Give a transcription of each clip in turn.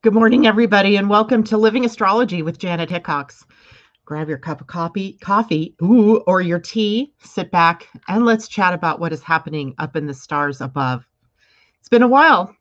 Good morning, everybody, and welcome to Living Astrology with Janet Hickox. Grab your cup of coffee, or your tea, sit back, and let's chat about what is happening up in the stars above. It's been a while.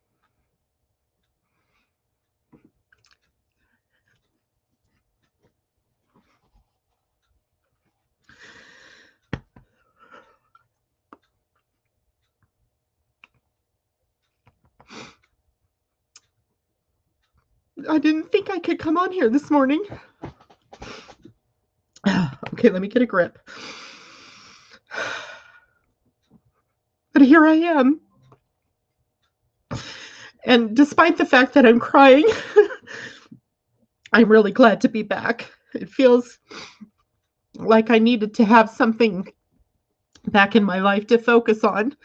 I didn't think I could come on here this morning. Okay, let me get a grip. But here I am. And despite the fact that I'm crying, I'm really glad to be back. It feels like I needed to have something back in my life to focus on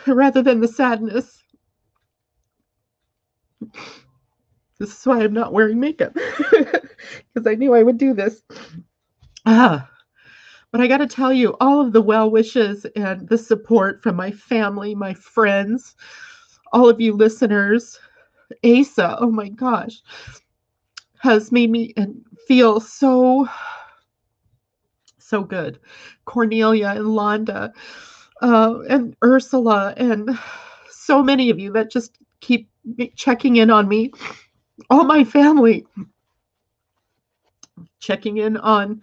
rather than the sadness. This is why I'm not wearing makeup, because I knew I would do this. But I got to tell you, all of the well wishes and the support from my family, my friends, all of you listeners, Asa, oh my gosh, has made me feel so good. Cornelia and Londa and Ursula and so many of you that just keep checking in on me. All my family checking in on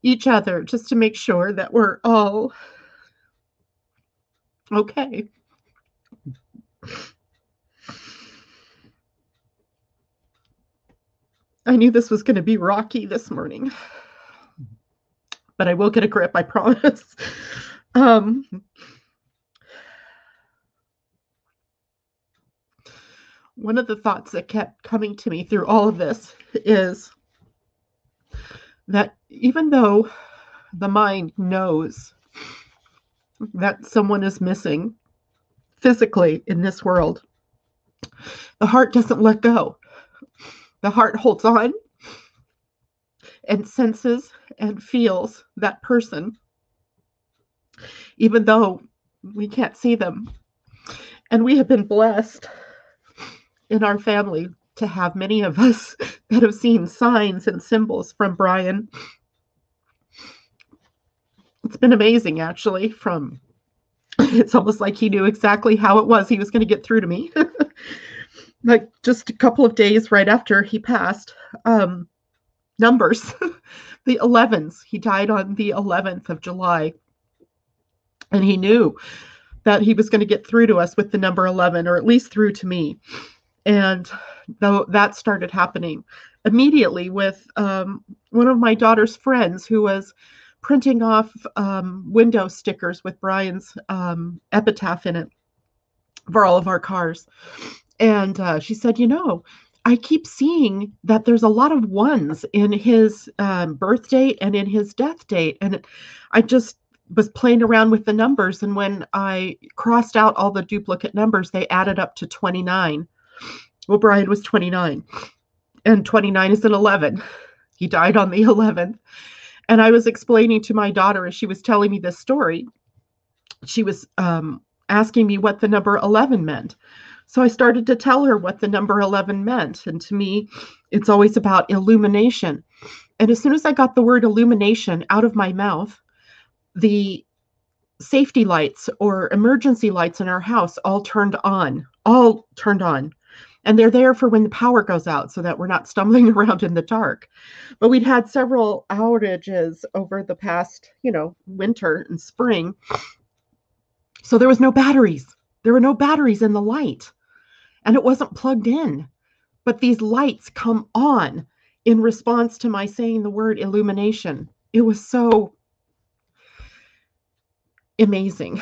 each other just to make sure that we're all okay. I knew this was going to be rocky this morning, but I will get a grip, I promise. One of the thoughts that kept coming to me through all of this is that even though the mind knows that someone is missing physically in this world, the heart doesn't let go. The heart holds on and senses and feels that person, even though we can't see them. And we have been blessed in our family to have many of us that have seen signs and symbols from Brian. It's been amazing, actually. It's almost like he knew exactly how it was he was going to get through to me. Like just a couple of days right after he passed, numbers, the 11s. He died on the 11th of July. And he knew that he was going to get through to us with the number 11, or at least through to me. And though that started happening immediately with one of my daughter's friends who was printing off window stickers with Brian's epitaph in it for all of our cars. And she said, I keep seeing that there's a lot of ones in his birth date and in his death date. And I just was playing around with the numbers. And when I crossed out all the duplicate numbers, they added up to 29. Well, Brian was 29, and 29 is an 11. He died on the 11th. And I was explaining to my daughter as she was telling me this story, she was asking me what the number 11 meant. So I started to tell her what the number 11 meant. And to me, it's always about illumination. And as soon as I got the word illumination out of my mouth, the safety lights or emergency lights in our house all turned on. And they're there for when the power goes out so that we're not stumbling around in the dark. But we'd had several outages over the past, winter and spring. So there was no batteries. There were no batteries in the light. And it wasn't plugged in. But these lights come on in response to my saying the word illumination. It was so amazing.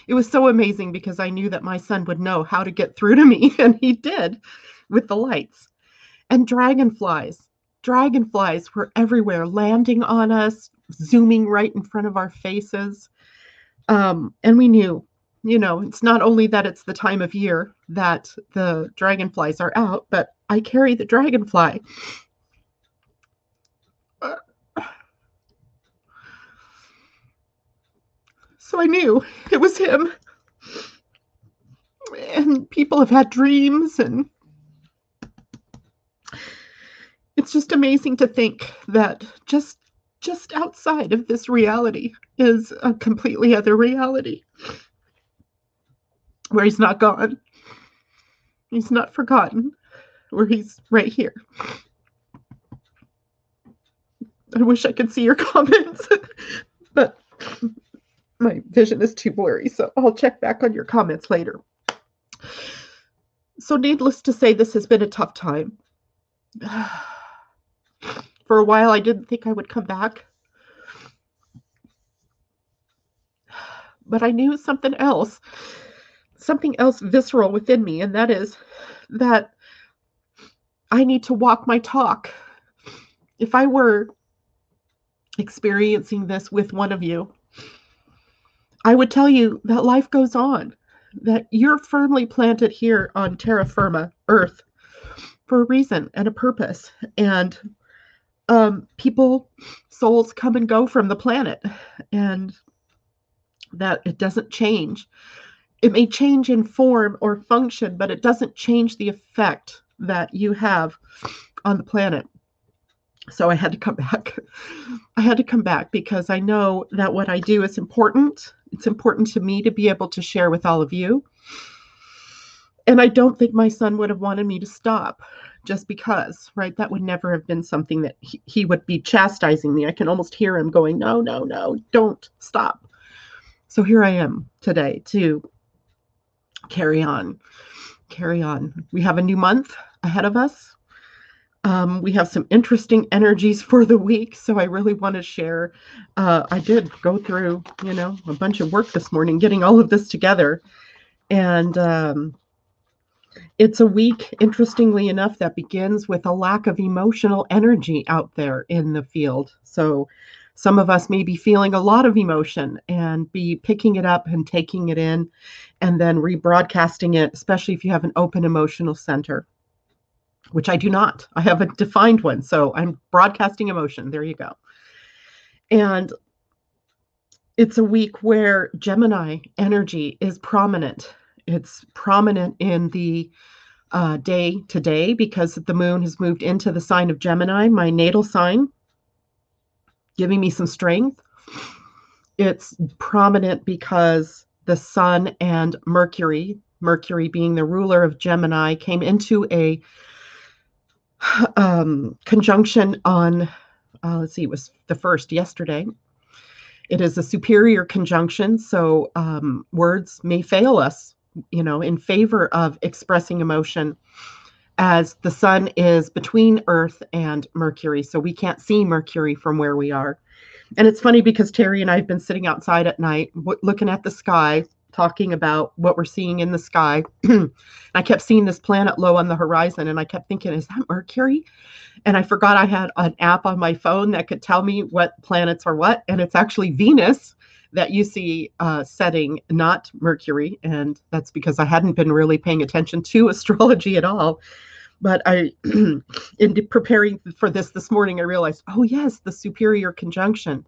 It was so amazing because I knew that my son would know how to get through to me, and he did with the lights. And dragonflies were everywhere, landing on us, zooming right in front of our faces. And we knew, it's not only that it's the time of year that the dragonflies are out, but I carry the dragonfly. So I knew it was him. And people have had dreams and it's just amazing to think that just outside of this reality is a completely other reality where he's not gone. He's not forgotten, where he's right here. I wish I could see your comments, but my vision is too blurry, so I'll check back on your comments later. So needless to say, this has been a tough time. For a while, I didn't think I would come back. But I knew something else visceral within me, and that is that I need to walk my talk. If I were experiencing this with one of you, I would tell you that life goes on, that you're firmly planted here on terra firma, Earth, for a reason and a purpose. And people, souls come and go from the planet, and that it doesn't change. It may change in form or function, but it doesn't change the effect that you have on the planet. So I had to come back. I had to come back because I know that what I do is important. It's important to me to be able to share with all of you. And I don't think my son would have wanted me to stop just because, right? That would never have been something that he would be chastising me. I can almost hear him going, no, no, no, don't stop. So here I am today to carry on. We have a new month ahead of us. We have some interesting energies for the week, so I really want to share. I did go through, a bunch of work this morning, getting all of this together. And it's a week, interestingly enough, that begins with a lack of emotional energy out there in the field. So some of us may be feeling a lot of emotion and be picking it up and taking it in and then rebroadcasting it, especially if you have an open emotional center, which I do not. I have a defined one. So I'm broadcasting emotion. There you go. And it's a week where Gemini energy is prominent. It's prominent in the day to day because the moon has moved into the sign of Gemini, my natal sign, giving me some strength. It's prominent because the sun and Mercury being the ruler of Gemini, came into a conjunction on, it was the first yesterday. It is a superior conjunction, so words may fail us, in favor of expressing emotion, as the sun is between Earth and Mercury, so we can't see Mercury from where we are. And it's funny because Terry and I have been sitting outside at night, looking at the sky, talking about what we're seeing in the sky. I kept seeing this planet low on the horizon, and I kept thinking, is that Mercury? And I forgot I had an app on my phone that could tell me what planets are what, and it's actually Venus that you see setting, not Mercury. And that's because I hadn't been really paying attention to astrology at all. But in preparing for this morning, I realized, oh yes, the superior conjunction,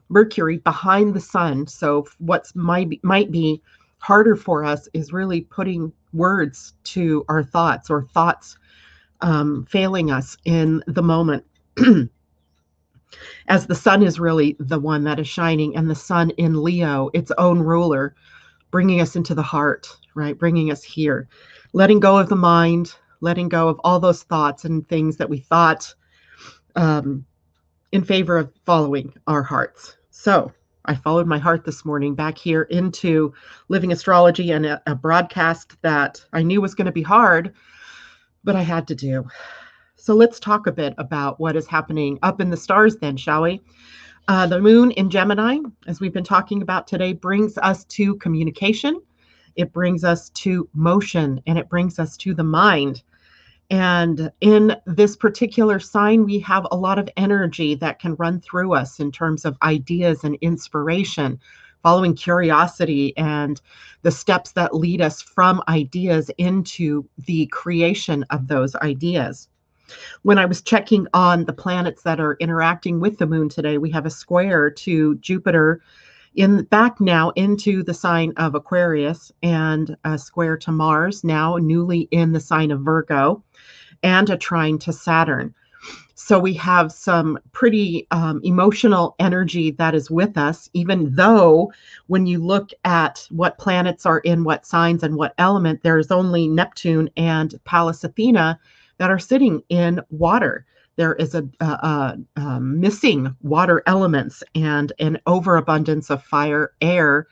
Mercury behind the sun. So what might be harder for us is really putting words to our thoughts, or thoughts failing us in the moment. As the sun is really the one that is shining, and the sun in Leo, its own ruler, bringing us into the heart, right? Bringing us here, letting go of the mind, letting go of all those thoughts and things that we thought in favor of following our hearts. So I followed my heart this morning back here into Living Astrology, and a broadcast that I knew was going to be hard, but I had to do. So let's talk a bit about what is happening up in the stars then, shall we? The moon in Gemini, as we've been talking about today, brings us to communication. It brings us to motion, and it brings us to the mind. And in this particular sign, we have a lot of energy that can run through us in terms of ideas and inspiration, following curiosity and the steps that lead us from ideas into the creation of those ideas. When I was checking on the planets that are interacting with the moon today, we have a square to Jupiter back now into the sign of Aquarius, and a square to Mars, now newly in the sign of Virgo, and a trine to Saturn. So we have some pretty emotional energy that is with us, even though when you look at what planets are in what signs and what element, there's only Neptune and Pallas Athena that are sitting in water. There is a missing water elements and an overabundance of fire, air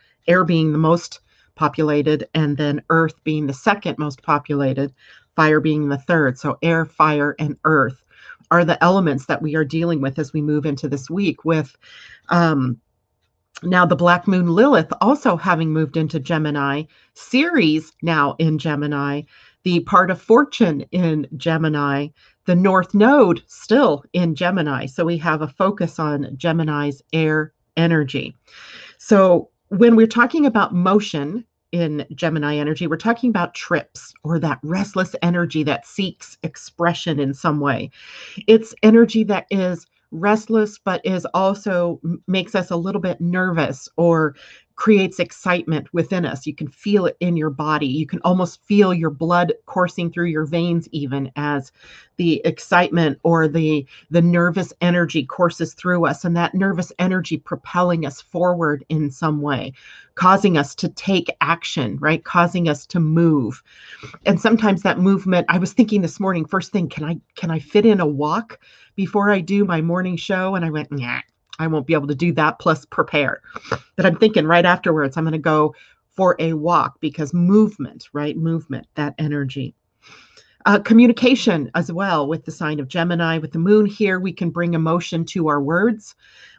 being the most populated, and then earth being the second most populated, fire being the third. So air, fire, and earth are the elements that we are dealing with as we move into this week with now the black moon Lilith also having moved into Gemini, Ceres now in Gemini, the part of fortune in Gemini, the North Node still in Gemini. So we have a focus on Gemini's air energy. So when we're talking about motion in Gemini energy, we're talking about trips or that restless energy that seeks expression in some way. It's energy that is restless, but is also makes us a little bit nervous or creates excitement within us. You can feel it in your body. You can almost feel your blood coursing through your veins, even as the excitement or the nervous energy courses through us, and that nervous energy propelling us forward in some way, causing us to take action, right? Causing us to move. And sometimes that movement, I was thinking this morning, first thing, can I fit in a walk before I do my morning show? And I went, nah, I won't be able to do that plus prepare. But I'm thinking right afterwards, I'm going to go for a walk because movement, right? Movement, that energy. Communication as well with the sign of Gemini. With the moon here, we can bring emotion to our words.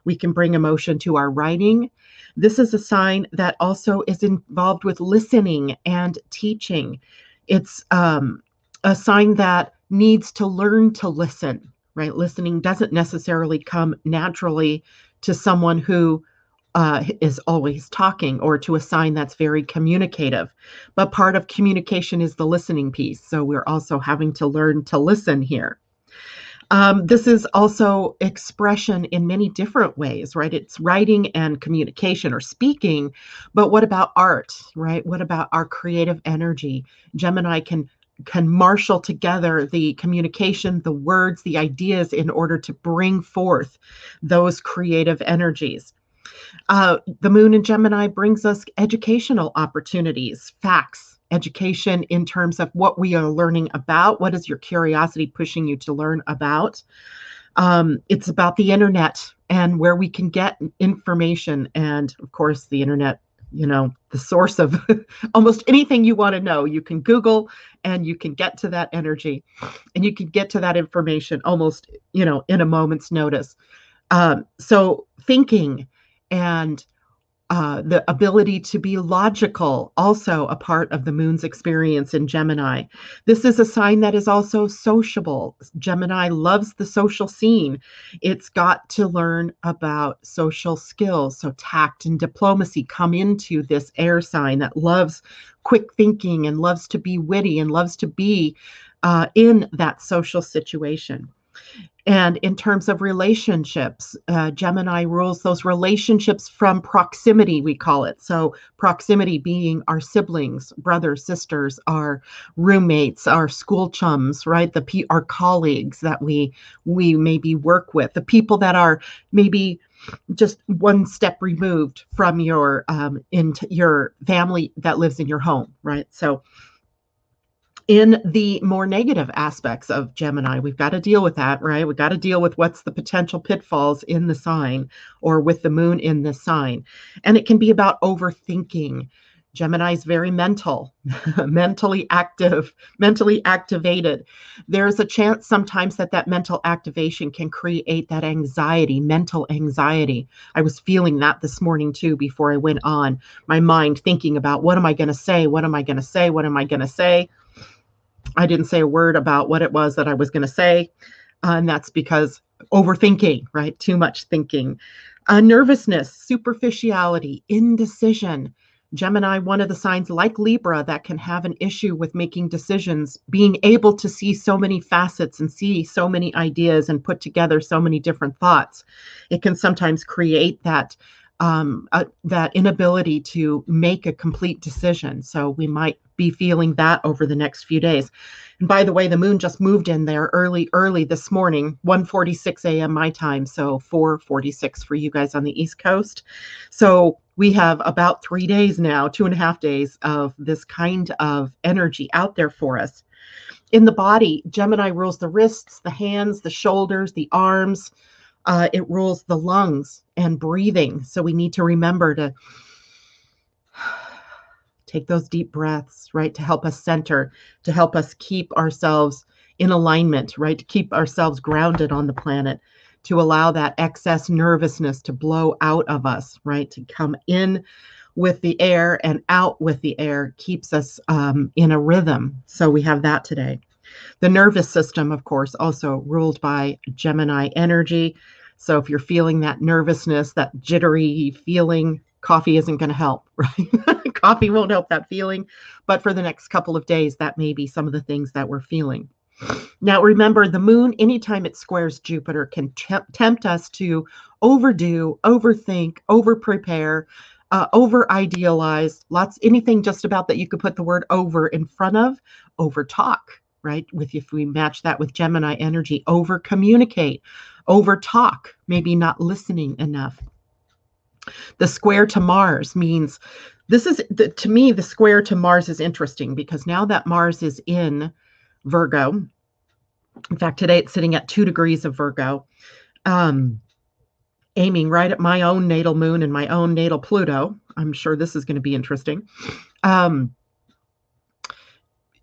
We can bring emotion to our writing. This is a sign that also is involved with listening and teaching. It's a sign that needs to learn to listen, right? Listening doesn't necessarily come naturally to someone who is always talking or to a sign that's very communicative. But part of communication is the listening piece. So we're also having to learn to listen here. This is also expression in many different ways, right? It's writing and communication or speaking, but what about art, right? What about our creative energy? Gemini can marshal together the communication, the words, the ideas in order to bring forth those creative energies. The moon in Gemini brings us educational opportunities, facts, education in terms of what we are learning about. What is your curiosity pushing you to learn about? It's about the internet and where we can get information. And of course, the internet, the source of almost anything you want to know, you can Google and you can get to that energy and you can get to that information almost, in a moment's notice. So thinking and the ability to be logical, also a part of the moon's experience in Gemini. This is a sign that is also sociable. Gemini loves the social scene. It's got to learn about social skills. So tact and diplomacy come into this air sign that loves quick thinking and loves to be witty and loves to be in that social situation. And in terms of relationships, Gemini rules those relationships from proximity, we call it. So proximity being our siblings, brothers, sisters, our roommates, our school chums, right? Our colleagues that we maybe work with, the people that are maybe just one step removed from your into your family that lives in your home, right? So in the more negative aspects of Gemini, we've got to deal with that, right? We've got to deal with what's the potential pitfalls in the sign or with the moon in this sign. And it can be about overthinking. Gemini is very mental, mentally active, mentally activated. There's a chance sometimes that mental activation can create that anxiety, mental anxiety. I was feeling that this morning too before I went on. My mind thinking about what am I going to say? What am I going to say? What am I going to say? I didn't say a word about what it was that I was going to say. And that's because overthinking, right? Too much thinking. Nervousness, superficiality, indecision. Gemini, one of the signs like Libra that can have an issue with making decisions, being able to see so many facets and see so many ideas and put together so many different thoughts. It can sometimes create that that inability to make a complete decision. So we might be feeling that over the next few days. And by the way, the moon just moved in there early this morning, 1:46 a.m. my time, so 4:46 for you guys on the East Coast. So we have about 3 days now, 2.5 days of this kind of energy out there for us. In the body, Gemini rules the wrists, the hands, the shoulders, the arms. It rules the lungs and breathing. So we need to remember to take those deep breaths, right, to help us center, to help us keep ourselves in alignment, right, to keep ourselves grounded on the planet, to allow that excess nervousness to blow out of us, right, to come in with the air and out with the air, keeps us in a rhythm. So we have that today. The nervous system, of course, also ruled by Gemini energy. So if you're feeling that nervousness, that jittery feeling, coffee isn't going to help, right? Coffee won't help that feeling. But for the next couple of days, that may be some of the things that we're feeling. Now, remember, the moon, anytime it squares Jupiter, can tempt us to overdo, overthink, over-prepare, over-idealize, anything just about that you could put the word over in front of, over-talk, right? If we match that with Gemini energy, over-communicate, over-talk, maybe not listening enough. The square to Mars means, to me, the square to Mars is interesting because now that Mars is in Virgo, in fact, today it's sitting at 2 degrees of Virgo, aiming right at my own natal moon and my own natal Pluto. I'm sure this is going to be interesting.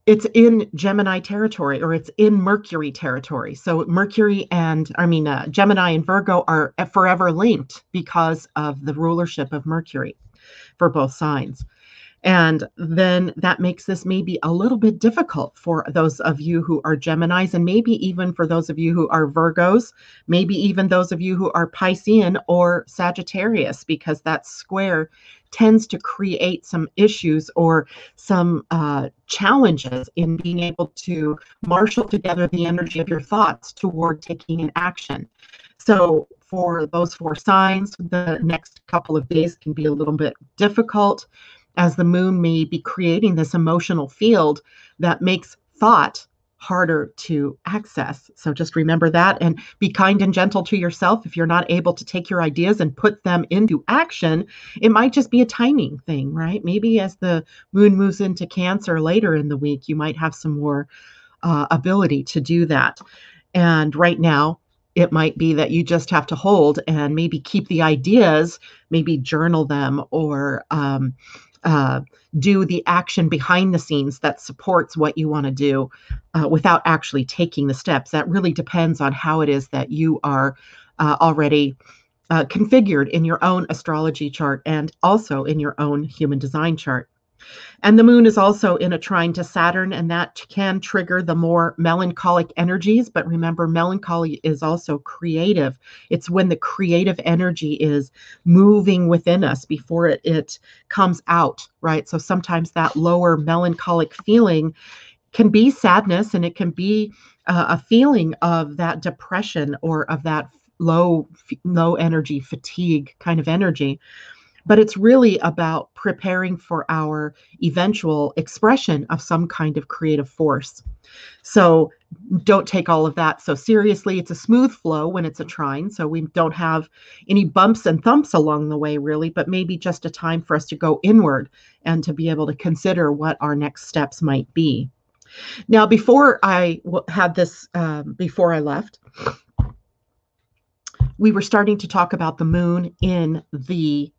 It's in Gemini territory, or it's in Mercury territory. So Gemini and Virgo are forever linked because of the rulership of Mercury for both signs. And then that makes this maybe a little bit difficult for those of you who are Geminis, and maybe even for those of you who are Virgos, maybe even those of you who are Piscean or Sagittarius, because that square tends to create some issues or some challenges in being able to marshal together the energy of your thoughts toward taking an action. So for those 4 signs, the next couple of days can be a little bit difficult, as the moon may be creating this emotional field that makes thought harder to access. So just remember that, and be kind and gentle to yourself. If you're not able to take your ideas and put them into action, it might just be a timing thing, right? Maybe as the moon moves into Cancer later in the week, you might have some more ability to do that. And right now, it might be that you just have to hold and maybe keep the ideas, maybe journal them, or do the action behind the scenes that supports what you want to do without actually taking the steps. That really depends on how it is that you are already configured in your own astrology chart and also in your own human design chart. And the moon is also in a trine to Saturn, and that can trigger the more melancholic energies. But remember, melancholy is also creative. It's when the creative energy is moving within us before it comes out, right? So sometimes that lower melancholic feeling can be sadness, and it can be a feeling of that depression or of that low energy, fatigue kind of energy. But it's really about preparing for our eventual expression of some kind of creative force. So don't take all of that so seriously. It's a smooth flow when it's a trine, so we don't have any bumps and thumps along the way, really, but maybe just a time for us to go inward and to be able to consider what our next steps might be. Now, before I had this, before I left, we were starting to talk about the moon in the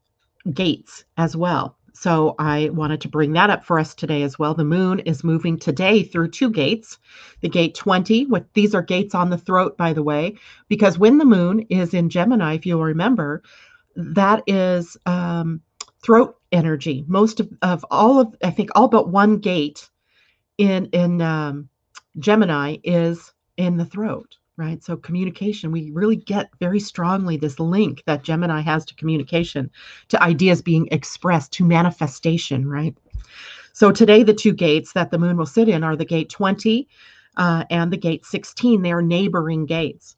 gates as well. So I wanted to bring that up for us today as well. The moon is moving today through 2 gates. The gate 20, these are gates on the throat, by the way, because when the moon is in Gemini, if you'll remember, that is throat energy. Most of all I think all but 1 gate in Gemini is in the throat. Right? So communication, we really get very strongly this link that Gemini has to communication, to ideas being expressed, to manifestation, right? So today, the 2 gates that the moon will sit in are the gate 20 and the gate 16. They are neighboring gates.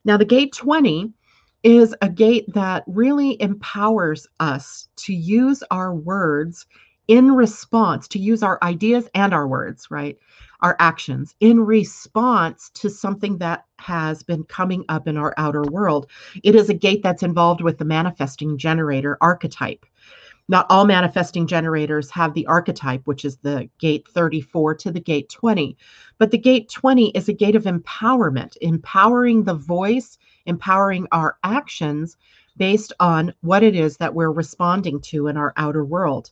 Now, the gate 20 is a gate that really empowers us to use our words in response, to use our ideas and our words, right? Our actions in response to something that has been coming up in our outer world. It is a gate that's involved with the manifesting generator archetype. Not all manifesting generators have the archetype, which is the gate 34 to the gate 20. But the gate 20 is a gate of empowerment, empowering the voice, empowering our actions based on what it is that we're responding to in our outer world.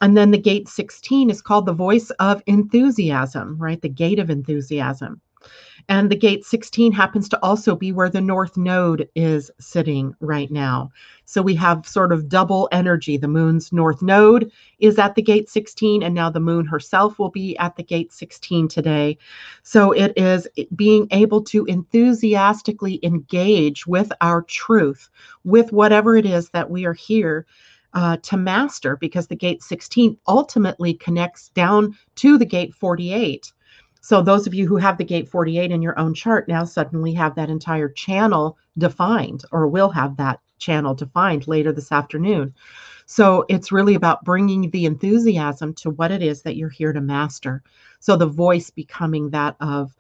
And then the gate 16 is called the voice of enthusiasm, right? The gate of enthusiasm. And the gate 16 happens to also be where the North Node is sitting right now. So we have sort of double energy. The moon's North Node is at the gate 16, and now the moon herself will be at the gate 16 today. So it is being able to enthusiastically engage with our truth, with whatever it is that we are here to master, because the gate 16 ultimately connects down to the gate 48. So those of you who have the gate 48 in your own chart now suddenly have that entire channel defined, or will have that channel defined later this afternoon. So it's really about bringing the enthusiasm to what it is that you're here to master. So the voice becoming that of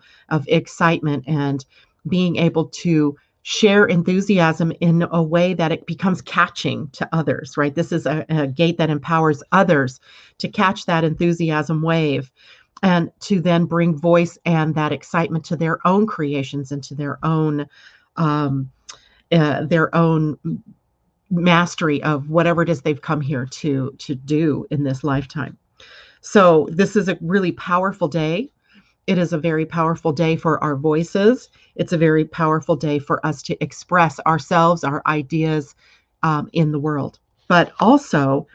excitement and being able to share enthusiasm in a way that it becomes catching to others, right? This is a gate that empowers others to catch that enthusiasm wave, and to then bring voice and that excitement to their own creations and to their own mastery of whatever it is they've come here to do in this lifetime. So this is a really powerful day. It is a very powerful day for our voices. It's a very powerful day for us to express ourselves, our ideas in the world, but also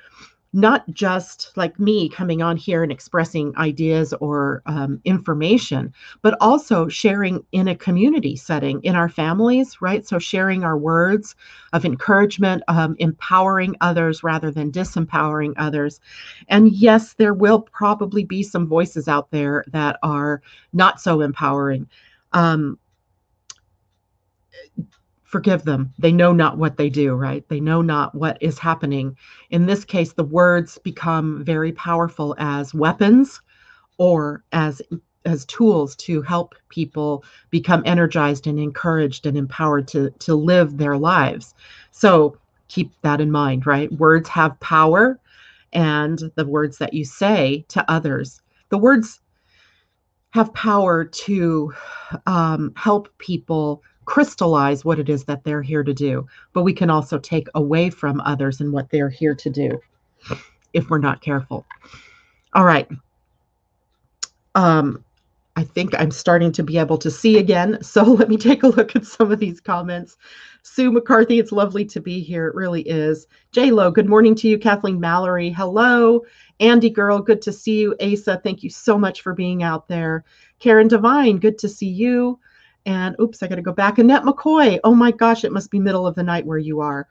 not just like me coming on here and expressing ideas or information, but also sharing in a community setting, in our families, right? So sharing our words of encouragement, empowering others rather than disempowering others. And yes, there will probably be some voices out there that are not so empowering. Forgive them. They know not what they do, right? They know not what is happening. In this case, the words become very powerful as weapons or as tools to help people become energized and encouraged and empowered to live their lives. So keep that in mind, right? Words have power, and the words that you say to others, the words have power to help people crystallize what it is that they're here to do. But we can also take away from others and what they're here to do if we're not careful. All right. I think I'm starting to be able to see again. So let me take a look at some of these comments. Sue McCarthy, it's lovely to be here. It really is. J-Lo, good morning to you. Kathleen Mallory, hello. Andy Girl, good to see you. Asa, thank you so much for being out there. Karen Devine, good to see you. And oops, I got to go back. Annette McCoy, oh my gosh, it must be middle of the night where you are.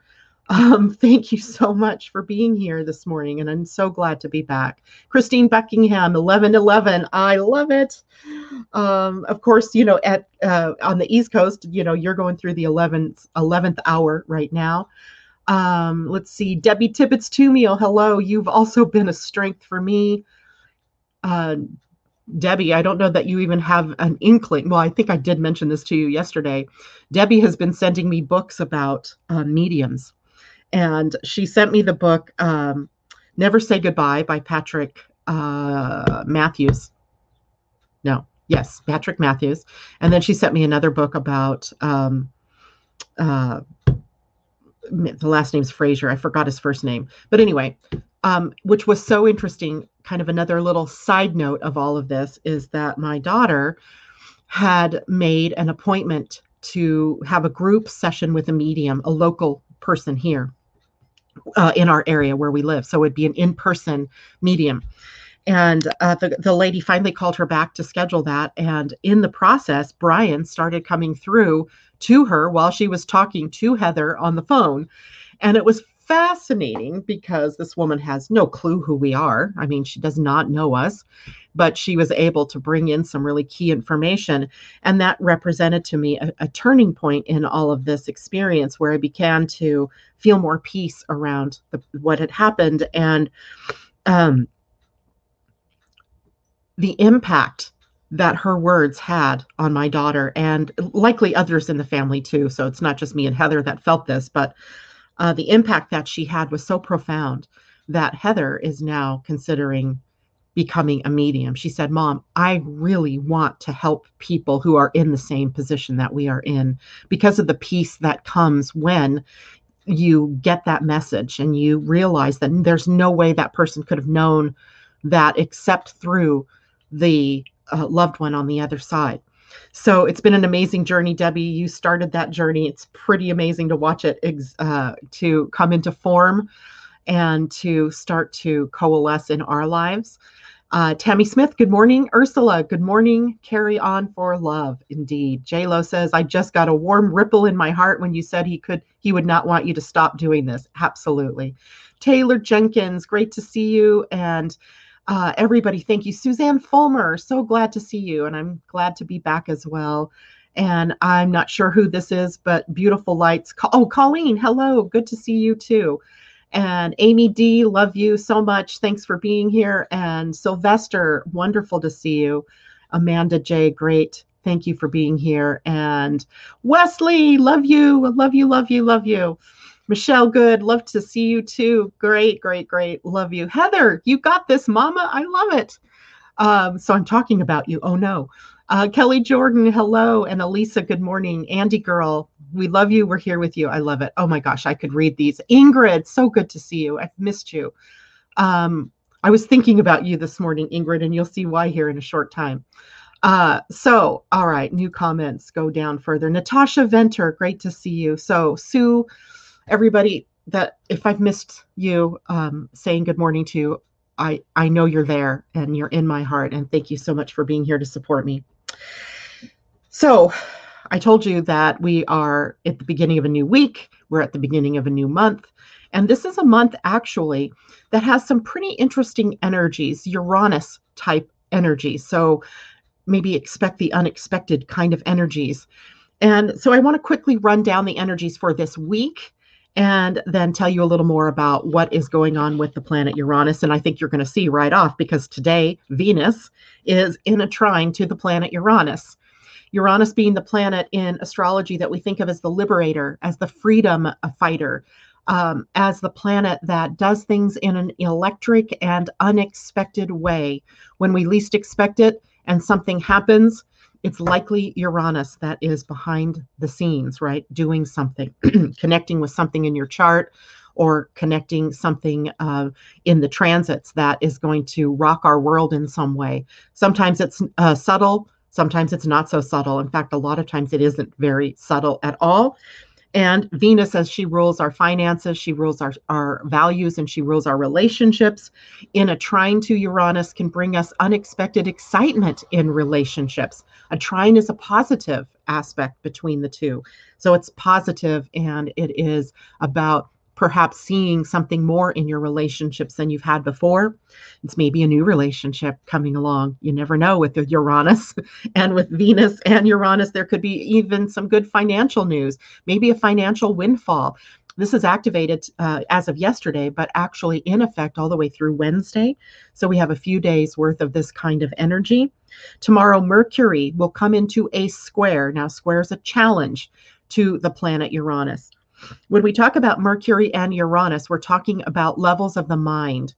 Thank you so much for being here this morning, and I'm so glad to be back. Christine Buckingham, 1111, I love it. Of course, you know, at on the East Coast, you know, you're going through the 11th hour right now. Let's see, Debbie Tibbetts Tumio, hello. You've also been a strength for me. Debbie, I don't know that you even have an inkling. Well, I think I did mention this to you yesterday. Debbie has been sending me books about mediums. And she sent me the book, Never Say Goodbye by Patrick Matthews. No, yes, Patrick Matthews. And then she sent me another book about, the last name's Fraser. I forgot his first name. But anyway, which was so interesting. Kind of another little side note of all of this is that my daughter had made an appointment to have a group session with a medium, a local person here. In our area where we live. So it'd be an in-person medium. And the lady finally called her back to schedule that. And in the process, Brian started coming through to her while she was talking to Heather on the phone. And it was fascinating because this woman has no clue who we are. I mean, she does not know us, but she was able to bring in some really key information. And that represented to me a turning point in all of this experience where I began to feel more peace around what had happened and um, the impact that her words had on my daughter and likely others in the family too. So it's not just me and Heather that felt this, but the impact that she had was so profound that Heather is now considering becoming a medium. She said, Mom, I really want to help people who are in the same position that we are in because of the peace that comes when you get that message and you realize that there's no way that person could have known that except through the loved one on the other side. So it's been an amazing journey, Debbie. You started that journey. It's pretty amazing to watch it to come into form and to start to coalesce in our lives. Tammy Smith, good morning. Ursula, good morning. Carry on for love, indeed. J-Lo says, I just got a warm ripple in my heart when you said he would not want you to stop doing this. Absolutely. Taylor Jenkins, great to see you. And everybody, thank you. Suzanne Fulmer, so glad to see you. And I'm glad to be back as well. And I'm not sure who this is, but beautiful lights. Oh, Colleen, hello. Good to see you too. And Amy D, love you so much. Thanks for being here. And Sylvester, wonderful to see you. Amanda J, great. Thank you for being here. And Wesley, love you. Love you, love you, love you. Michelle, good. Love to see you too. Great, great, great. Love you. Heather, you got this, Mama. I love it. So I'm talking about you. Oh, no. Kelly Jordan, hello. And Elisa, good morning. Andy girl, we love you. We're here with you. I love it. Oh my gosh, I could read these. Ingrid, so good to see you. I've missed you. I was thinking about you this morning, Ingrid, and you'll see why here in a short time. So, all right, new comments go down further. Natasha Venter, great to see you. So, Sue, everybody, that if I've missed you, saying good morning to you, I know you're there and you're in my heart. And thank you so much for being here to support me. So I told you that we are at the beginning of a new week. We're at the beginning of a new month. And this is a month actually that has some pretty interesting energies, Uranus type energies. So maybe expect the unexpected kind of energies. And so I want to quickly run down the energies for this week and then tell you a little more about what is going on with the planet Uranus. And I think you're going to see right off because today Venus is in a trine to the planet Uranus. Uranus being the planet in astrology that we think of as the liberator, as the freedom fighter, as the planet that does things in an electric and unexpected way. When we least expect it and something happens, it's likely Uranus that is behind the scenes, right? Doing something, connecting with something in your chart or connecting something in the transits that is going to rock our world in some way. Sometimes it's subtle. Sometimes it's not so subtle. In fact, a lot of times it isn't very subtle at all. And Venus, as she rules our finances, she rules our values, and she rules our relationships. In a trine to Uranus can bring us unexpected excitement in relationships. A trine is a positive aspect between the two. So it's positive, and it is about perhaps seeing something more in your relationships than you've had before. It's maybe a new relationship coming along. You never know with the Uranus and with Venus and Uranus. There could be even some good financial news, maybe a financial windfall. This is activated as of yesterday, but actually in effect all the way through Wednesday. So we have a few days worth of this kind of energy. Tomorrow, Mercury will come into a square. Now, square is a challenge to the planet Uranus. When we talk about Mercury and Uranus, we're talking about levels of the mind,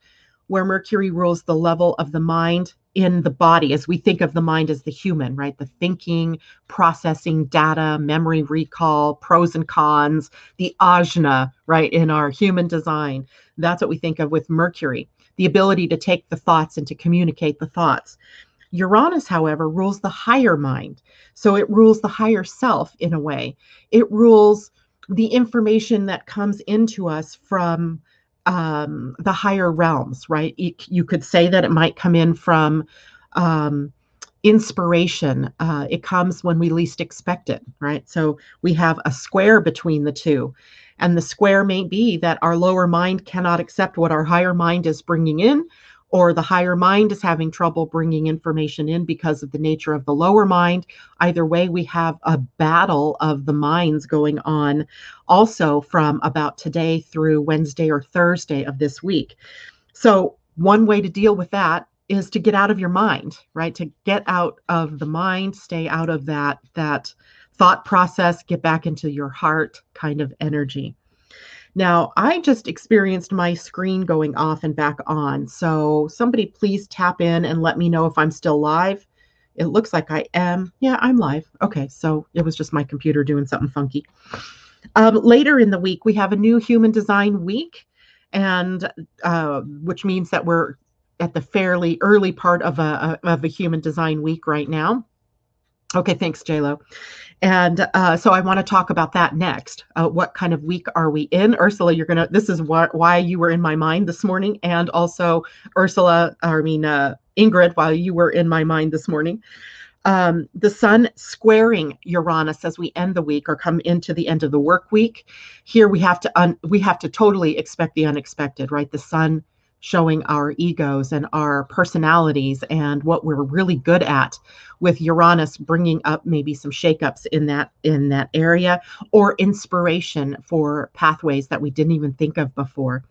where Mercury rules the level of the mind in the body, as we think of the mind as the human, right? The thinking, processing data, memory recall, pros and cons, the ajna, right? In our human design. That's what we think of with Mercury, the ability to take the thoughts and to communicate the thoughts. Uranus, however, rules the higher mind. So it rules the higher self in a way. It rules the information that comes into us from the higher realms, right? You could say that it might come in from inspiration. It comes when we least expect it, right? So we have a square between the two. And the square may be that our lower mind cannot accept what our higher mind is bringing in, or the higher mind is having trouble bringing information in because of the nature of the lower mind. Either way, we have a battle of the minds going on also from about today through Wednesday or Thursday of this week. So one way to deal with that is to get out of your mind, right? To get out of the mind, stay out of that thought process, get back into your heart kind of energy. Now, I just experienced my screen going off and back on. So somebody please tap in and let me know if I'm still live. It looks like I am. Yeah, I'm live. Okay, so it was just my computer doing something funky. Later in the week, we have a new Human Design Week, and which means that we're at the fairly early part of a Human Design Week right now. Okay, thanks, JLo. And so I want to talk about that next. What kind of week are we in? Ursula, this is why you were in my mind this morning. And also Ingrid, while you were in my mind this morning. The sun squaring Uranus as we end the week or come into the end of the work week. Here we have to totally expect the unexpected, right? The sun showing our egos and our personalities and what we're really good at, with Uranus bringing up maybe some shakeups in that area, or inspiration for pathways that we didn't even think of before.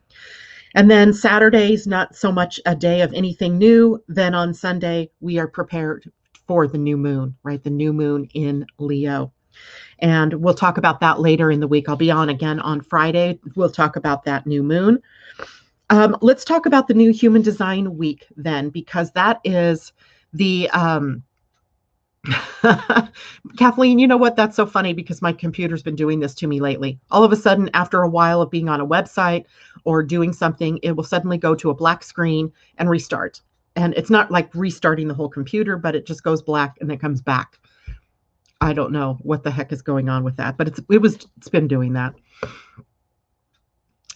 And then Saturday's not so much a day of anything new. Then on Sunday, we are prepared for the new moon, right? The new moon in Leo. And we'll talk about that later in the week. I'll be on again on Friday. We'll talk about that new moon. Let's talk about the new Human Design Week then, because that is the Kathleen, you know what? That's so funny because my computer's been doing this to me lately. All of a sudden, after a while of being on a website or doing something, it will suddenly go to a black screen and restart. And it's not like restarting the whole computer, but it just goes black and then comes back. I don't know what the heck is going on with that, but it's been doing that.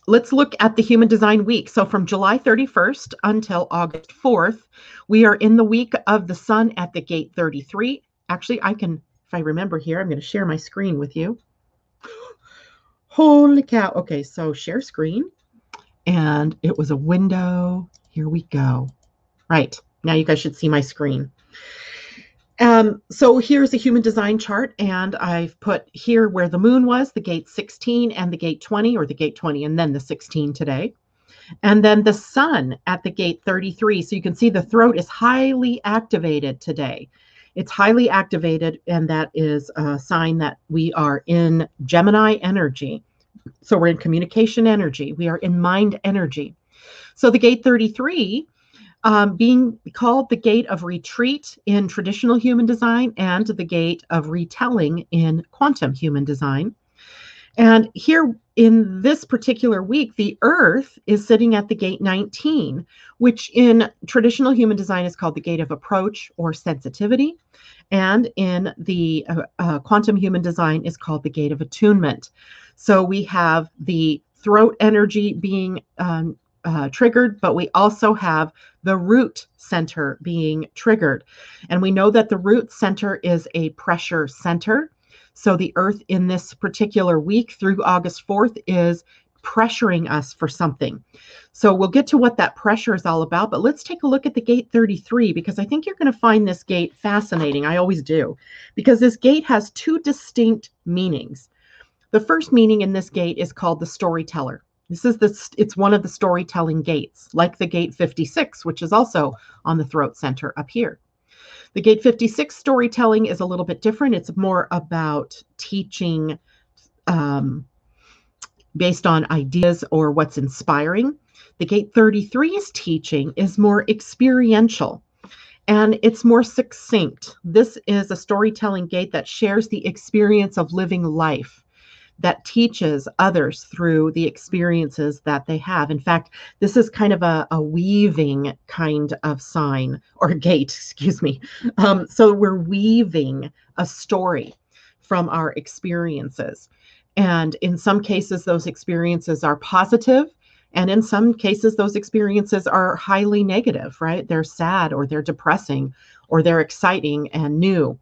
Let's look at the Human Design Week. So from July 31st until August 4th, we are in the week of the sun at the gate 33. Actually, if I remember here, I'm going to share my screen with you. Holy cow. Okay, so share screen. And it was a window. Here we go. Right, now you guys should see my screen. So here's a human design chart, and I've put here where the moon was, the gate 16 and the gate 20, or the gate 20 and then the 16 today. And then the sun at the gate 33. So you can see the throat is highly activated today. It's highly activated, and that is a sign that we are in Gemini energy. So we're in communication energy. We are in mind energy. So the gate 33 being called the gate of retreat in traditional human design and the gate of retelling in quantum human design. And here in this particular week, the Earth is sitting at the gate 19, which in traditional human design is called the gate of approach or sensitivity. And in the quantum human design is called the gate of attunement. So we have the throat energy being triggered, but we also have the root center being triggered. And we know that the root center is a pressure center. So the Earth in this particular week through August 4th is pressuring us for something. So we'll get to what that pressure is all about, but let's take a look at the gate 33, because I think you're going to find this gate fascinating. I always do, because this gate has two distinct meanings. The first meaning in this gate is called the storyteller. It's one of the storytelling gates, like the gate 56, which is also on the throat center up here. The gate 56 storytelling is a little bit different. It's more about teaching based on ideas or what's inspiring. The gate 33's teaching is more experiential, and it's more succinct. This is a storytelling gate that shares the experience of living life, that teaches others through the experiences that they have. In fact, this is kind of a weaving kind of sign or gate, excuse me. So we're weaving a story from our experiences. And in some cases, those experiences are positive. And in some cases, those experiences are highly negative, right? They're sad, or they're depressing, or they're exciting and new.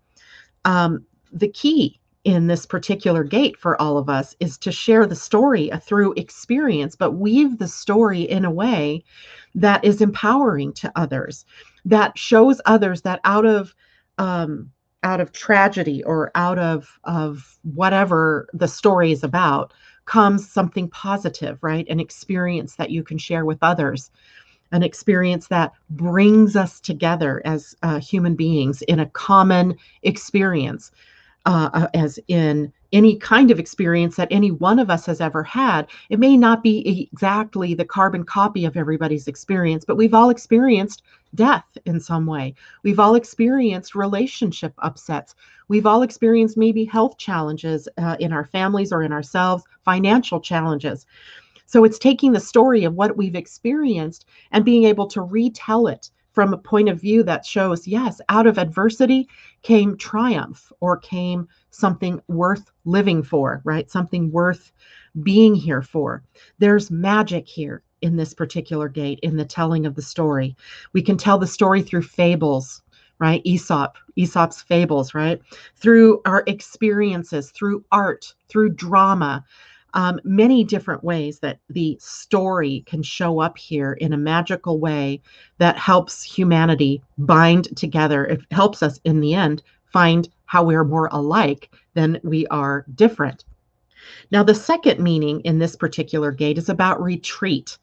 The key in this particular gate for all of us is to share the story through experience, but weave the story in a way that is empowering to others, that shows others that out of tragedy or out of whatever the story is about comes something positive, right? An experience that you can share with others, an experience that brings us together as human beings in a common experience, as in any kind of experience that any one of us has ever had. It may not be exactly the carbon copy of everybody's experience, but we've all experienced death in some way. We've all experienced relationship upsets. We've all experienced maybe health challenges in our families or in ourselves, financial challenges. So it's taking the story of what we've experienced and being able to retell it from a point of view that shows, yes, out of adversity came triumph or came something worth living for, right? Something worth being here for. There's magic here in this particular gate, in the telling of the story. We can tell the story through fables, right? Aesop's fables, right? Through our experiences, through art, through drama, many different ways that the story can show up here in a magical way that helps humanity bind together. It helps us in the end find how we're more alike than we are different. Now, the second meaning in this particular gate is about retreat.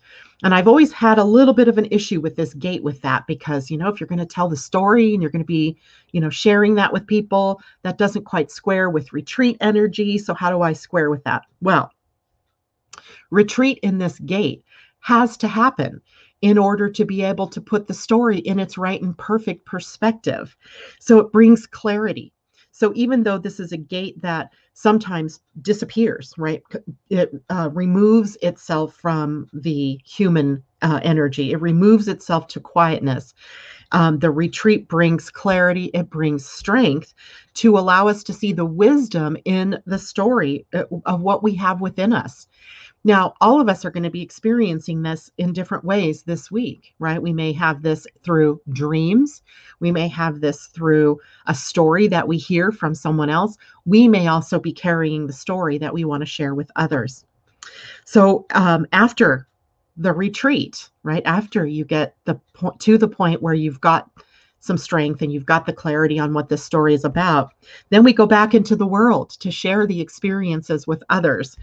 And I've always had a little bit of an issue with this gate with that because, if you're going to tell the story and you're going to be, sharing that with people, that doesn't quite square with retreat energy. So how do I square with that? Well, retreat in this gate has to happen in order to be able to put the story in its right and perfect perspective. So it brings clarity. So even though this is a gate that sometimes disappears, right? It removes itself from the human energy. It removes itself to quietness. The retreat brings clarity. It brings strength to allow us to see the wisdom in the story of what we have within us. Now, all of us are going to be experiencing this in different ways this week, right? We may have this through dreams. We may have this through a story that we hear from someone else. We may also be carrying the story that we want to share with others. So after the retreat, right, after you get to the point where you've got some strength and you've got the clarity on what this story is about, then we go back into the world to share the experiences with others.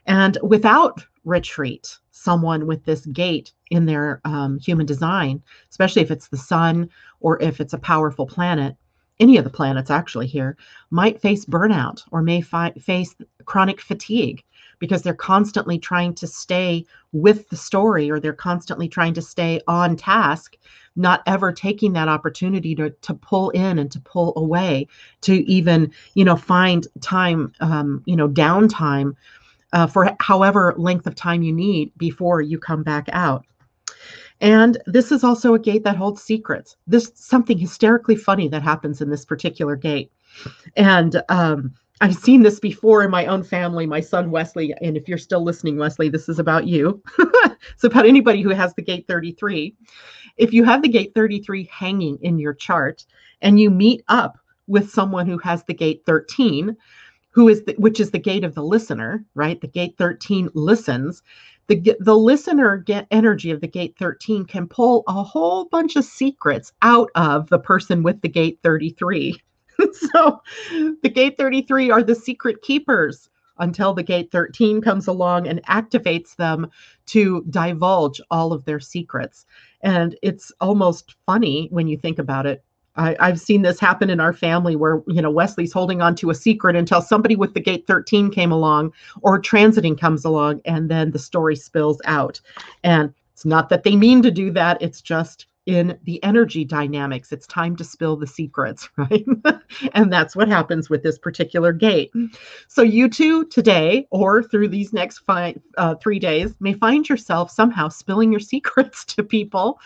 And without retreat, someone with this gate in their human design, especially if it's the sun or if it's a powerful planet, any of the planets actually here, might face burnout or may face chronic fatigue because they're constantly trying to stay with the story or they're constantly trying to stay on task, not ever taking that opportunity to pull in and to pull away, to even, find time, downtime for however length of time you need before you come back out. And this is also a gate that holds secrets. There's something hysterically funny that happens in this particular gate. And I've seen this before in my own family, my son Wesley. And if you're still listening, Wesley, this is about you. It's about anybody who has the gate 33. If you have the gate 33 hanging in your chart and you meet up with someone who has the gate 13, which is the gate of the listener, right? The gate 13 listens. The listener energy of the gate 13 can pull a whole bunch of secrets out of the person with the gate 33. So the gate 33 are the secret keepers until the gate 13 comes along and activates them to divulge all of their secrets. And it's almost funny when you think about it. I've seen this happen in our family where, Wesley's holding on to a secret until somebody with the gate 13 came along or transiting comes along, and then the story spills out. And it's not that they mean to do that. It's just in the energy dynamics. It's time to spill the secrets, right? And that's what happens with this particular gate. So you too today, or through these next 3 days, may find yourself somehow spilling your secrets to people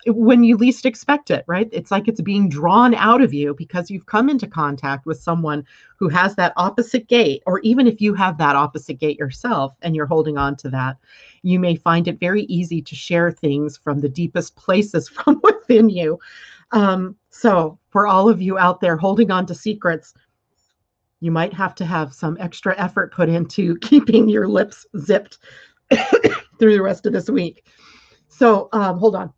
when you least expect it, right? It's like it's being drawn out of you because you've come into contact with someone who has that opposite gate, or even if you have that opposite gate yourself and you're holding on to that, you may find it very easy to share things from the deepest places from within you. So for all of you out there holding on to secrets, you might have to have some extra effort put into keeping your lips zipped through the rest of this week. So hold on.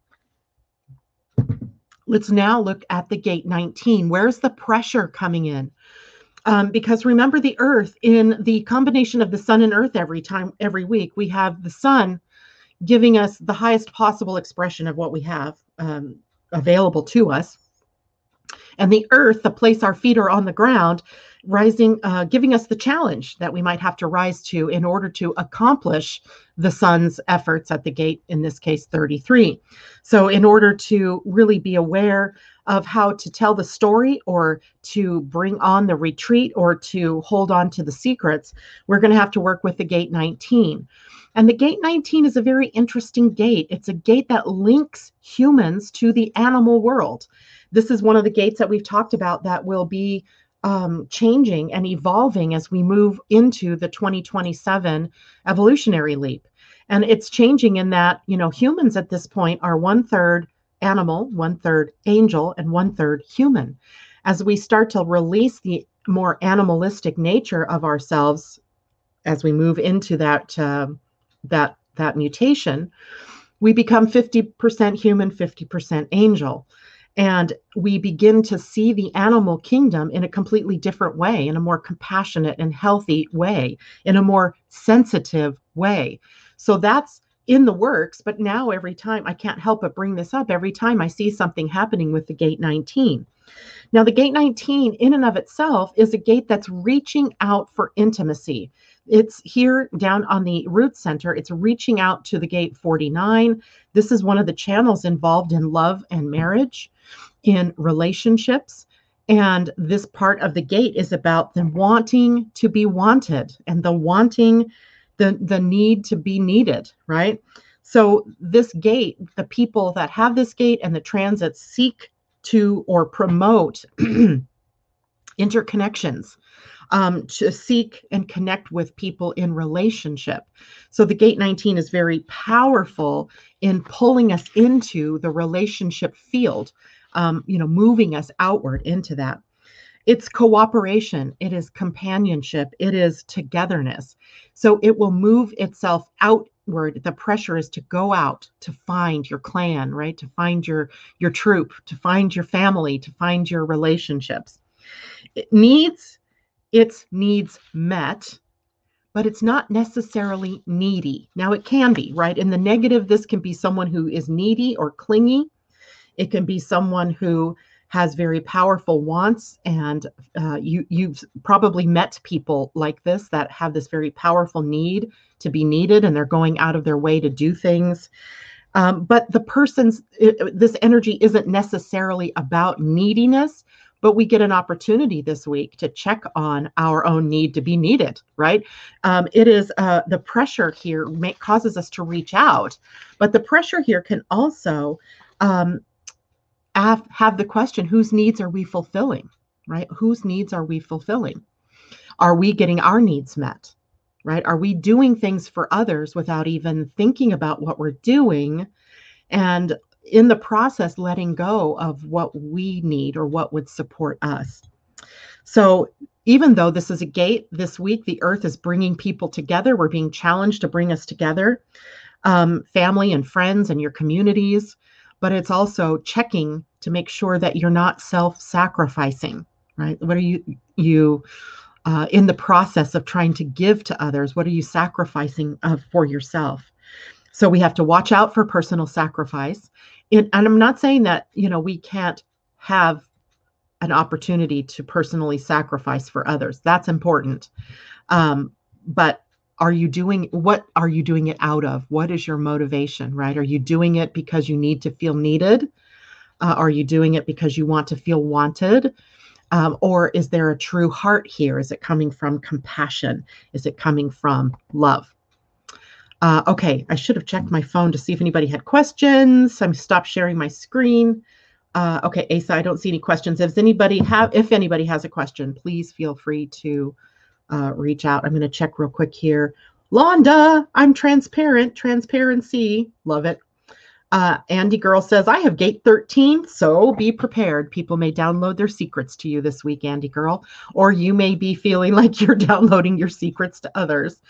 Let's now look at the gate 19. Where's the pressure coming in? Because remember, the earth, in the combination of the sun and earth every week, we have the sun giving us the highest possible expression of what we have available to us. And the earth, the place our feet are on the ground, rising, giving us the challenge that we might have to rise to in order to accomplish the sun's efforts at the gate, in this case, 33. So in order to really be aware of how to tell the story, or to bring on the retreat, or to hold on to the secrets, we're going to have to work with the gate 19. And the gate 19 is a very interesting gate. It's a gate that links humans to the animal world. This is one of the gates that we've talked about that will be changing and evolving as we move into the 2027 evolutionary leap. And it's changing in that, humans at this point are 1/3 animal, 1/3 angel, and 1/3 human. As we start to release the more animalistic nature of ourselves, as we move into that mutation, we become 50% human, 50% angel. And we begin to see the animal kingdom in a completely different way, in a more compassionate and healthy way, in a more sensitive way. So that's in the works. But now every time, I can't help but bring this up, every time I see something happening with the gate 19. Now, the gate 19 in and of itself is a gate that's reaching out for intimacy. It's here down on the root center. It's reaching out to the gate 49. This is one of the channels involved in love and marriage, in relationships. And this part of the gate is about the wanting to be wanted, and the wanting, the need to be needed, right? So this gate, the people that have this gate and the transits seek to or promote interconnections, to seek and connect with people in relationship. So the gate 19 is very powerful in pulling us into the relationship field, moving us outward into that. It's cooperation, it is companionship, it is togetherness. So it will move itself outward. The pressure is to go out, to find your clan, right? To find your troop, to find your family, to find your relationships. It needs its needs met, but it's not necessarily needy. Now it can be, right? In the negative, this can be someone who is needy or clingy. It can be someone who has very powerful wants, and you've probably met people like this that have this very powerful need to be needed, and they're going out of their way to do things. But this energy isn't necessarily about neediness, but we get an opportunity this week to check on our own need to be needed, right? It is the pressure here causes us to reach out, but the pressure here can also have the question, whose needs are we fulfilling, right? Whose needs are we fulfilling? Are we getting our needs met, right? Are we doing things for others without even thinking about what we're doing? And in the process, letting go of what we need or what would support us. So even though this is a gate this week, the earth is bringing people together. We're being challenged to bring us together, family and friends and your communities. But it's also checking to make sure that you're not self-sacrificing, right? What are you in the process of trying to give to others? What are you sacrificing for yourself? So we have to watch out for personal sacrifice. And I'm not saying that, we can't have an opportunity to personally sacrifice for others. That's important. But what are you doing it out of? What is your motivation, right? Are you doing it because you need to feel needed? Are you doing it because you want to feel wanted? Or is there a true heart here? Is it coming from compassion? Is it coming from love? Okay, I should have checked my phone to see if anybody had questions. I'm stopped sharing my screen. Okay, Asa, I don't see any questions. If anybody has a question, please feel free to reach out. I'm going to check real quick here. Londa, I'm transparent. Transparency. Love it. Andy Girl says, I have gate 13, so be prepared. People may download their secrets to you this week, Andy Girl, or you may be feeling like you're downloading your secrets to others.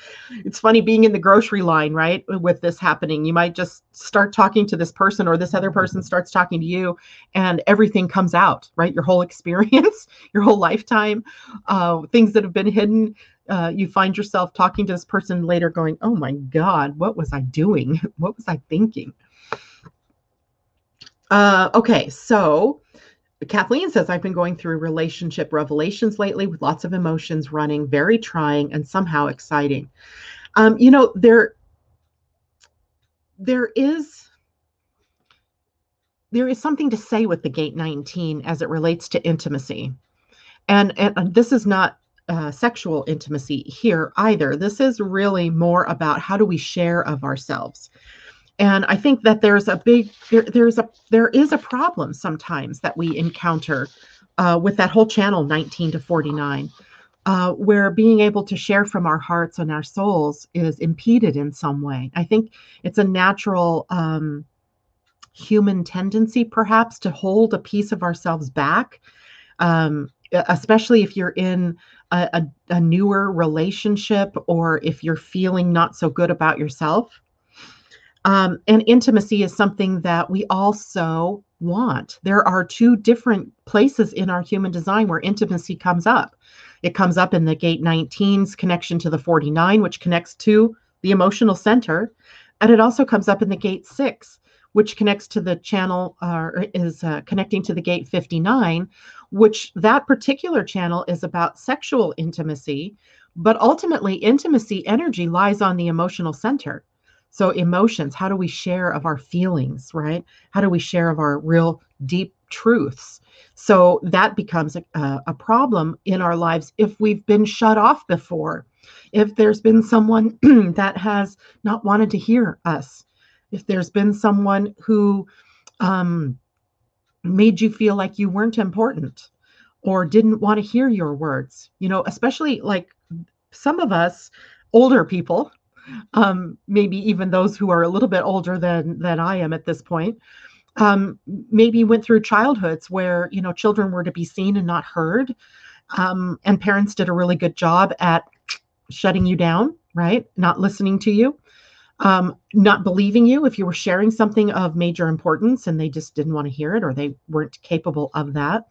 It's funny being in the grocery line, right? With this happening, you might just start talking to this person, or this other person starts talking to you, and everything comes out, right? Your whole experience, your whole lifetime, things that have been hidden. You find yourself talking to this person later going, oh my God, what was I doing? What was I thinking? Okay, so Kathleen says, I've been going through relationship revelations lately with lots of emotions running, very trying and somehow exciting. There is something to say with the gate 19 as it relates to intimacy. And this is not sexual intimacy here either. This is really more about how do we share of ourselves. And I think that there is a problem sometimes that we encounter with that whole channel 19 to 49, where being able to share from our hearts and our souls is impeded in some way. I think it's a natural human tendency, perhaps, to hold a piece of ourselves back, especially if you're in a newer relationship, or if you're feeling not so good about yourself. And intimacy is something that we also want. There are two different places in our human design where intimacy comes up. It comes up in the gate 19's connection to the 49, which connects to the emotional center. And it also comes up in the gate 6, which connects to the channel, is connecting to the gate 59, which that particular channel is about sexual intimacy. But ultimately, intimacy energy lies on the emotional center. So emotions, how do we share of our feelings, right? How do we share of our real deep truths? So that becomes a problem in our lives if we've been shut off before, if there's been someone that has not wanted to hear us, if there's been someone who made you feel like you weren't important or didn't want to hear your words, especially like some of us older people, maybe even those who are a little bit older than I am at this point, maybe went through childhoods where, children were to be seen and not heard. And parents did a really good job at shutting you down, right? Not listening to you, not believing you if you were sharing something of major importance, and they just didn't want to hear it, or they weren't capable of that.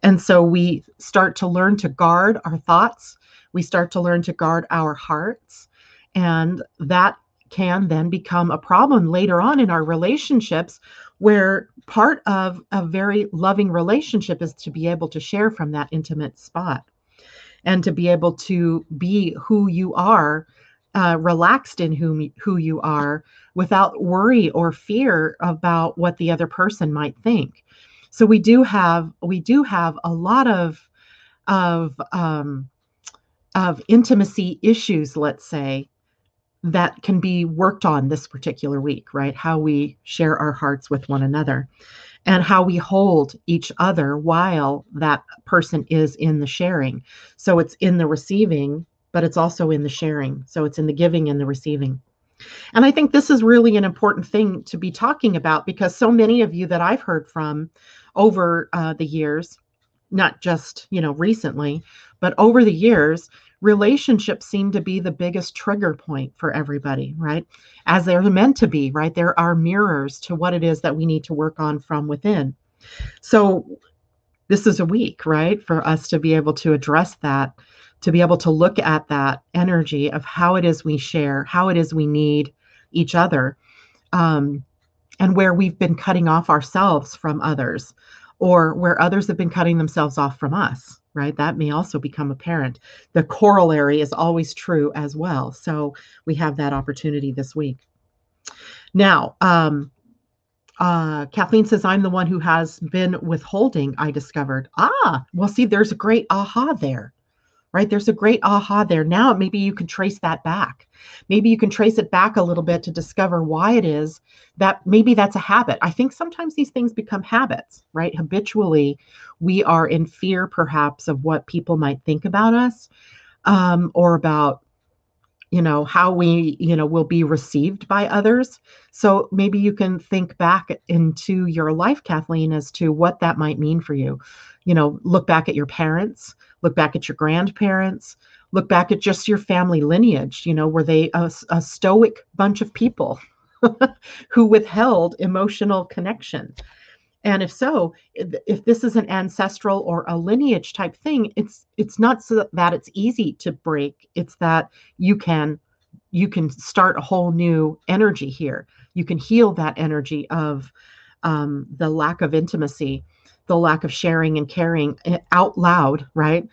And so we start to learn to guard our thoughts. We start to learn to guard our hearts. And that can then become a problem later on in our relationships, where part of a very loving relationship is to be able to share from that intimate spot and to be able to be who you are, relaxed in who you are, without worry or fear about what the other person might think. So we do have a lot of intimacy issues, let's say, that can be worked on this particular week, right? How we share our hearts with one another and how we hold each other while that person is in the sharing. So it's in the receiving, but it's also in the sharing. So it's in the giving and the receiving. And I think this is really an important thing to be talking about, because so many of you that I've heard from over the years, not just, recently, but over the years, relationships seem to be the biggest trigger point for everybody, right? As they're meant to be, right? There are mirrors to what it is that we need to work on from within. So this is a week, right, for us to be able to address that, to be able to look at that energy of how it is we share, how it is we need each other, and where we've been cutting off ourselves from others, or where others have been cutting themselves off from us, right? That may also become apparent. The corollary is always true as well. So we have that opportunity this week. Now, Kathleen says, I'm the one who has been withholding, I discovered. Well, see, there's a great aha there, right? There's a great aha there. Now, maybe you can trace that back. Maybe you can trace it back a little bit to discover why it is that maybe that's a habit. I think sometimes these things become habits, right? Habitually, we are in fear, perhaps, of what people might think about us, or about how we, will be received by others. So maybe you can think back into your life, Kathleen, as to what that might mean for you. Look back at your parents, look back at your grandparents, look back at just your family lineage. Were they a stoic bunch of people who withheld emotional connection? And if so, if this is an ancestral or a lineage type thing, it's not so that it's easy to break. It's that you can start a whole new energy here. You can heal that energy of the lack of intimacy, the lack of sharing and caring out loud, right?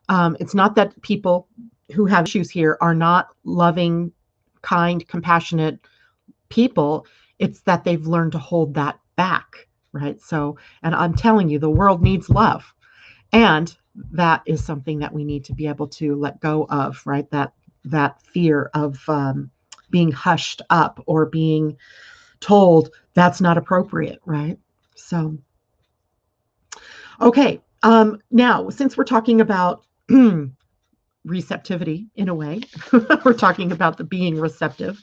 It's not that people who have issues here are not loving, kind, compassionate people. It's that they've learned to hold that back, right? So, and I'm telling you, the world needs love. And that is something that we need to be able to let go of, right? That fear of being hushed up or being told that's not appropriate, right? So, okay. Now, since we're talking about receptivity in a way, we're talking about the being receptive.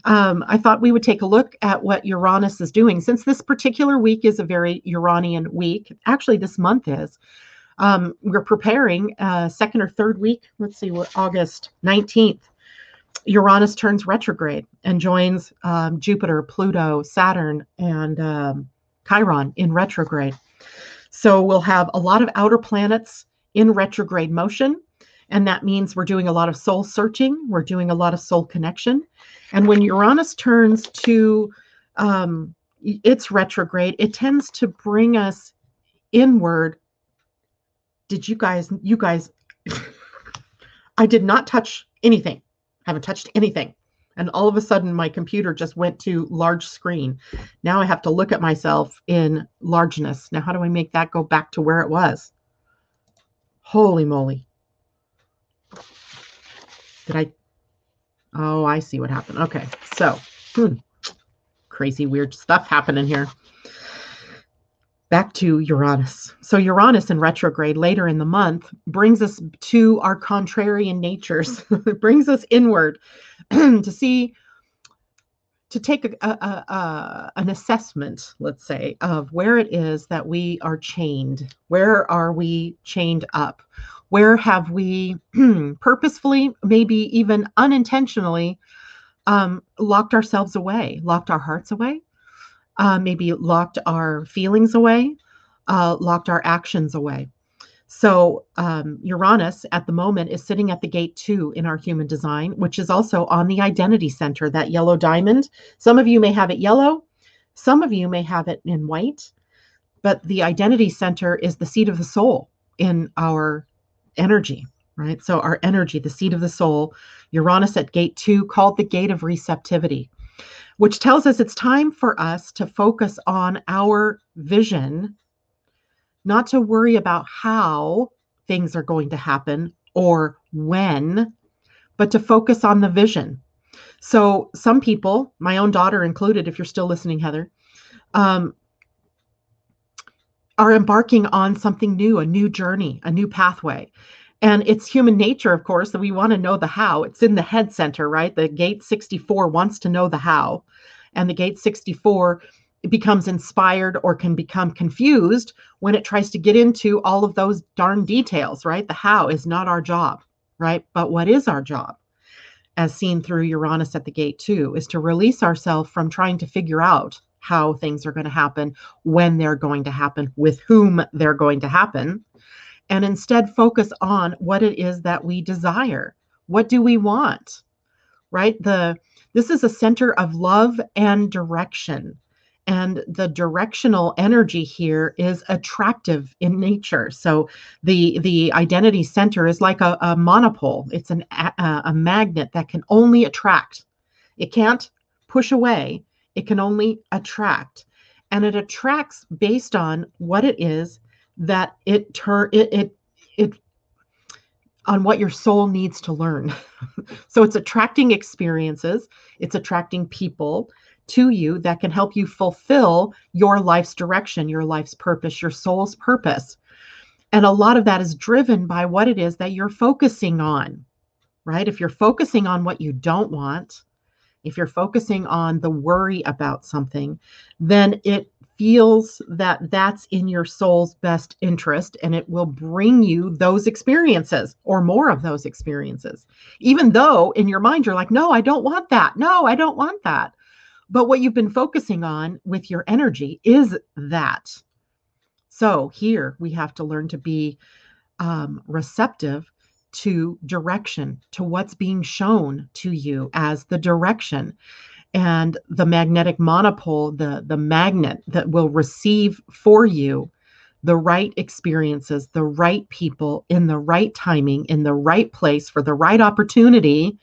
I thought we would take a look at what Uranus is doing. Since this particular week is a very Uranian week, actually this month is, we're preparing second or third week. Let's see, what August 19th. Uranus turns retrograde and joins Jupiter, Pluto, Saturn, and Chiron in retrograde. So we'll have a lot of outer planets in retrograde motion. And that means we're doing a lot of soul searching. We're doing a lot of soul connection. And when Uranus turns to its retrograde, it tends to bring us inward. You guys, I did not touch anything. Haven't touched anything. And all of a sudden my computer just went to large screen. Now I have to look at myself in largeness. Now, how do I make that go back to where it was? Holy moly. Oh, I see what happened. Okay. So, crazy, weird stuff happening here. Back to Uranus. So Uranus in retrograde later in the month brings us to our contrarian natures. It brings us inward to take an assessment, let's say, of where it is that we are chained. Where are we chained up? Where have we purposefully, maybe even unintentionally, locked ourselves away, locked our hearts away? Maybe locked our feelings away, locked our actions away. So Uranus at the moment is sitting at the gate 2 in our human design, which is also on the identity center, that yellow diamond. Some of you may have it yellow. Some of you may have it in white. But the identity center is the seat of the soul in our energy, right? So our energy, the seat of the soul, Uranus at gate 2, called the gate of receptivity, which tells us it's time for us to focus on our vision, not to worry about how things are going to happen or when, but to focus on the vision. So some people, my own daughter included, if you're still listening, Heather, are embarking on something new, a new journey, a new pathway. And it's human nature, of course, that we want to know the how. It's in the head center, right? The gate 64 wants to know the how. And the gate 64 becomes inspired or can become confused when it tries to get into all of those darn details, right? The how is not our job, right? But what is our job, as seen through Uranus at the gate 2, is to release ourselves from trying to figure out how things are going to happen, when they're going to happen, with whom they're going to happen, and instead focus on what it is that we desire. What do we want, right? This is a center of love and direction. And the directional energy here is attractive in nature. So the identity center is like a monopole. It's a magnet that can only attract. It can't push away. It can only attract. And it attracts based on what it is that on what your soul needs to learn. So it's attracting experiences, it's attracting people to you that can help you fulfill your life's direction, your life's purpose, your soul's purpose. And a lot of that is driven by what it is that you're focusing on, right? If you're focusing on what you don't want, if you're focusing on the worry about something, then it feels that that's in your soul's best interest and it will bring you those experiences or more of those experiences. Even though in your mind you're like, no, I don't want that. No, I don't want that. But what you've been focusing on with your energy is that. So here we have to learn to be receptive to direction, to what's being shown to you as the direction. And the magnetic monopole, the magnet that will receive for you the right experiences, the right people in the right timing, in the right place for the right opportunity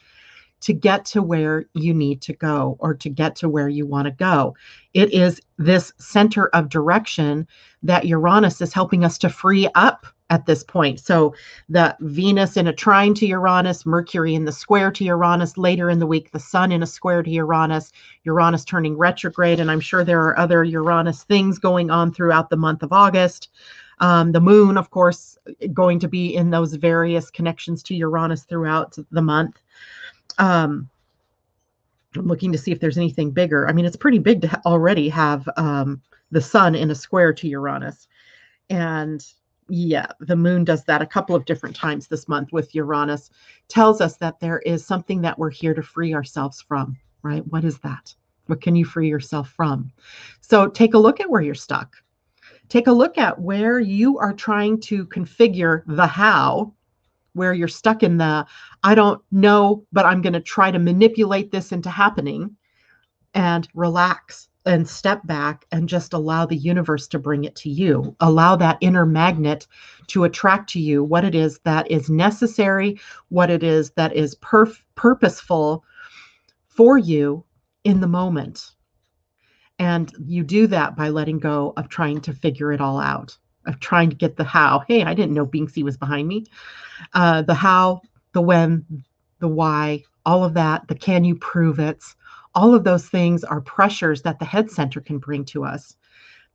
to get to where you need to go or to get to where you want to go. It is this center of direction that Uranus is helping us to free up at this point. So the Venus in a trine to Uranus, Mercury in the square to Uranus, later in the week, the Sun in a square to Uranus, Uranus turning retrograde. And I'm sure there are other Uranus things going on throughout the month of August. The moon, of course, going to be in those various connections to Uranus throughout the month. I'm looking to see if there's anything bigger. I mean, it's pretty big to already have the Sun in a square to Uranus. And yeah, the moon does that a couple of different times this month with Uranus. Tells us that there is something that we're here to free ourselves from, right? What is that? What can you free yourself from? So take a look at where you're stuck. Take a look at where you are trying to configure the how, where you're stuck in the, I don't know, but I'm going to try to manipulate this into happening, and relax and step back and just allow the universe to bring it to you. Allow that inner magnet to attract to you what it is that is necessary, what it is that is purposeful for you in the moment. And you do that by letting go of trying to figure it all out, of trying to get the how. Hey, I didn't know Binksy was behind me. The how, the when, the why, all of that, the can you prove it, all of those things are pressures that the head center can bring to us,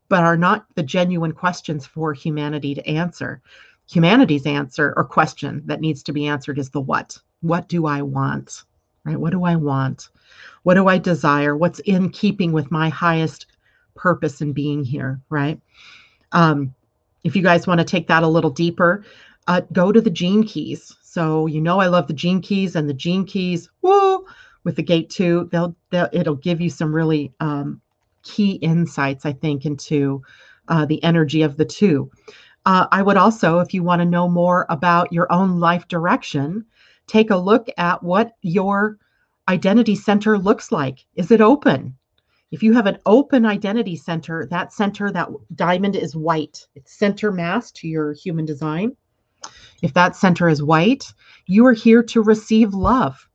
but are not the genuine questions for humanity to answer. Humanity's answer or question that needs to be answered is the what. What do I want? Right? What do I want? What do I desire? What's in keeping with my highest purpose in being here, right? If you guys want to take that a little deeper, go to the gene keys. So, I love the gene keys, and the gene keys, woo, with the gate 2, it'll give you some really key insights, I think, into the energy of the 2. I would also, if you want to know more about your own life direction, take a look at what your identity center looks like. Is it open? If you have an open identity center, that diamond is white. It's center mass to your human design. If that center is white, you are here to receive love,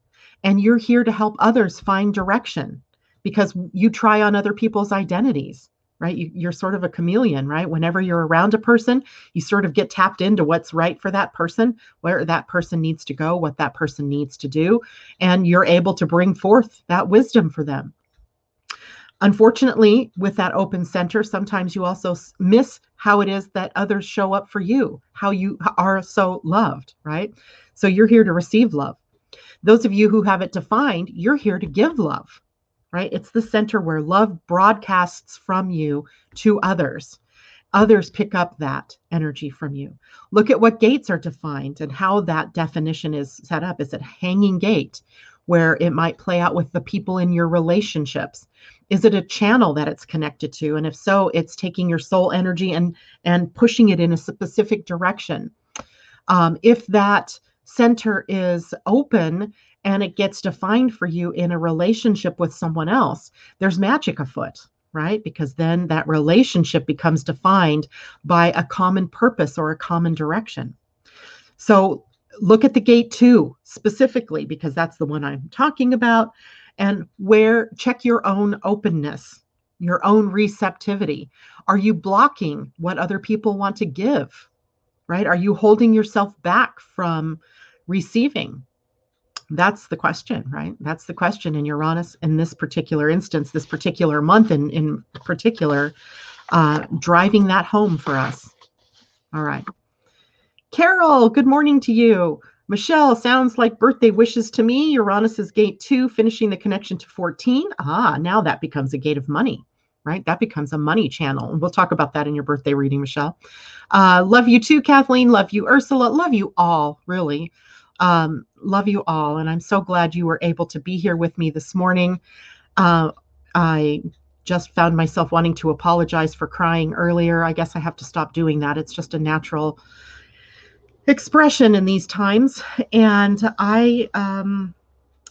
and you're here to help others find direction, because you try on other people's identities, right? You're sort of a chameleon, right? Whenever you're around a person, you sort of get tapped into what's right for that person, where that person needs to go, what that person needs to do, and you're able to bring forth that wisdom for them. Unfortunately, with that open center, sometimes you also miss how it is that others show up for you, how you are so loved, right? So you're here to receive love. Those of you who have it defined, you're here to give love, right? It's the center where love broadcasts from you to others. Others pick up that energy from you. Look at what gates are defined and how that definition is set up. Is it hanging gate, where it might play out with the people in your relationships? Is it a channel that it's connected to? And if so, it's taking your soul energy and pushing it in a specific direction. If that center is open and it gets defined for you in a relationship with someone else, there's magic afoot, right? Because then that relationship becomes defined by a common purpose or a common direction. So look at the gate 2 specifically, because that's the one I'm talking about, and check your own openness, your own receptivity. Are you blocking what other people want to give, right? Are you holding yourself back from receiving? That's the question, right? That's the question in Uranus in this particular instance, this particular month in particular, driving that home for us. All right. Carol, good morning to you. Michelle, sounds like birthday wishes to me. Uranus is gate 2, finishing the connection to 14. Ah, now that becomes a gate of money, right? That becomes a money channel. And we'll talk about that in your birthday reading, Michelle. Love you too, Kathleen. Love you, Ursula. Love you all, really. Love you all. And I'm so glad you were able to be here with me this morning. I just found myself wanting to apologize for crying earlier. I guess I have to stop doing that. It's just a natural expression in these times. And I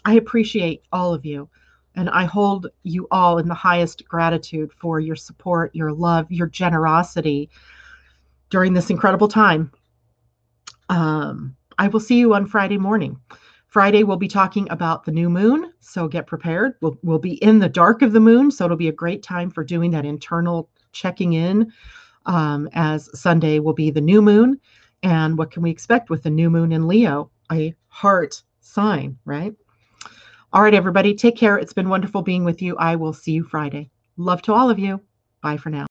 appreciate all of you. And I hold you all in the highest gratitude for your support, your love, your generosity during this incredible time. I will see you on Friday morning. Friday, we'll be talking about the new moon, so get prepared. We'll be in the dark of the moon, so it'll be a great time for doing that internal checking in, as Sunday will be the new moon. And what can we expect with the new moon in Leo? A heart sign, right? All right, everybody, take care. It's been wonderful being with you. I will see you Friday. Love to all of you. Bye for now.